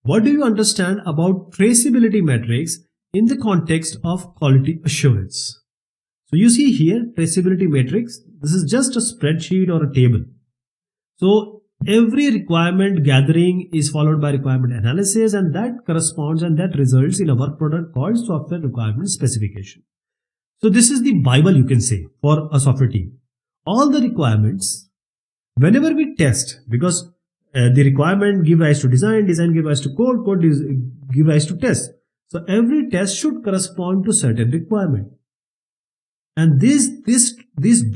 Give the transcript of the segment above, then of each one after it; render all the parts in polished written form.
what do you understand about traceability metrics in the context of quality assurance? So you see here traceability metrics. This is just a spreadsheet or a table. So every requirement gathering is followed by requirement analysis, and that corresponds and that results in a work product called software requirement specification. So this is the Bible, you can say, for a software team. All the requirements, whenever we test, because the requirement give rise to design, design give rise to code, code give rise to test. So every test should correspond to certain requirement. And this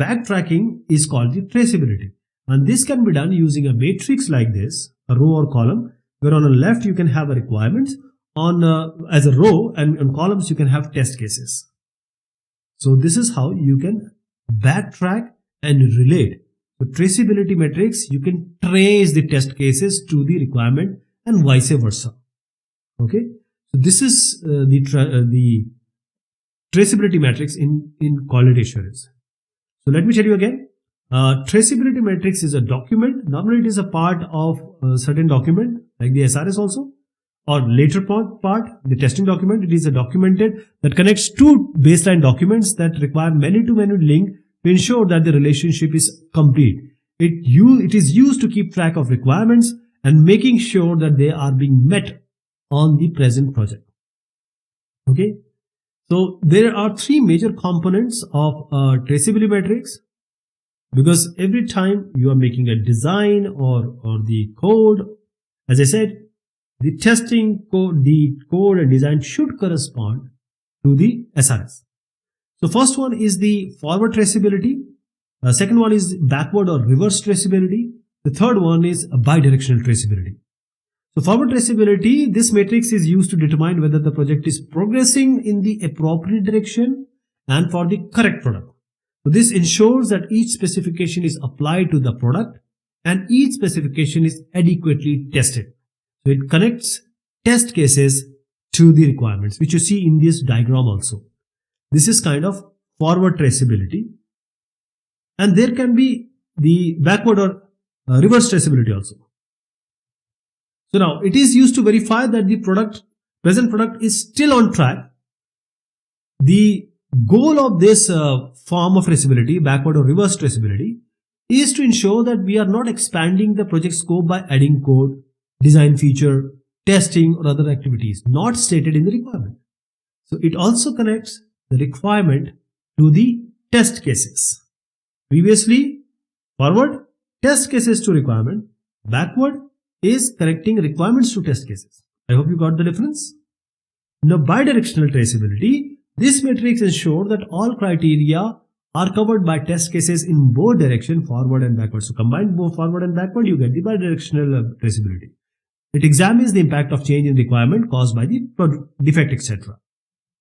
backtracking is called the traceability. And this can be done using a matrix like this, a row or column, where on the left you can have a requirements, as a row, and on columns you can have test cases. So this is how you can backtrack and relate. The traceability metrics, you can trace the test cases to the requirement and vice versa. Okay, so this is the traceability metrics in quality assurance. So let me tell you again. Traceability matrix is a document. Normally it is a part of a certain document like the SRS also, or later part, the testing document. It is a documented that connects two baseline documents that require many-to-many link to ensure that the relationship is complete. It is used to keep track of requirements and making sure that they are being met on the present project. Okay, so there are three major components of traceability matrix. Because every time you are making a design or the code, as I said, the testing code, the code and design should correspond to the SRS. So first one is the forward traceability. Second one is backward or reverse traceability. The third one is a bidirectional traceability. So forward traceability, this matrix is used to determine whether the project is progressing in the appropriate direction and for the correct product. So this ensures that each specification is applied to the product and each specification is adequately tested. So it connects test cases to the requirements, which you see in this diagram also. This is kind of forward traceability. And there can be the backward or reverse traceability also. So now it is used to verify that the present product is still on track. The goal of this form of traceability, backward or reverse traceability, is to ensure that we are not expanding the project scope by adding code, design feature, testing or other activities not stated in the requirement. So it also connects the requirement to the test cases. Previously, forward, test cases to requirement. Backward is connecting requirements to test cases. I hope you got the difference. Now, bidirectional traceability. This matrix ensures that all criteria are covered by test cases in both direction, forward and backward. So combine both forward and backward, you get the bidirectional traceability. It examines the impact of change in requirement caused by the defect, etc.